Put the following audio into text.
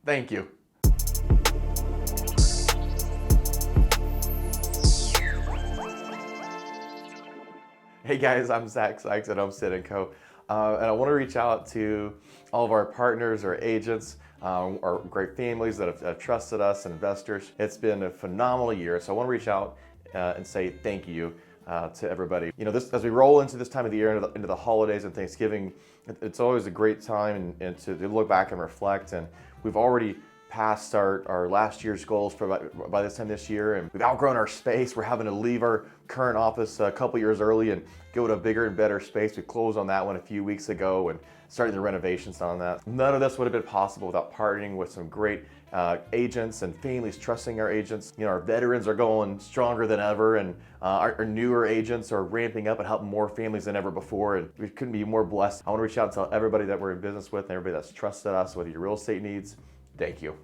Thank you. Hey guys, I'm Zach Sykes at Homestead & Co. And I want to reach out to all of our partners, our agents, our great families that have trusted us, investors. It's been a phenomenal year, so I want to reach out and say thank you to everybody. You know, as we roll into this time of the year, into the holidays and Thanksgiving, it's always a great time and to look back and reflect. And we've already passed our last year's goals by this time this year, and we've outgrown our space. We're having to leave our current office a couple years early and go to a bigger and better space. We closed on that one a few weeks ago and starting the renovations on that. None of this would have been possible without partnering with some great agents and families trusting our agents. You know, our veterans are going stronger than ever, and our newer agents are ramping up and helping more families than ever before, and we couldn't be more blessed. I want to reach out and tell everybody that we're in business with and everybody that's trusted us with your real estate needs. Thank you.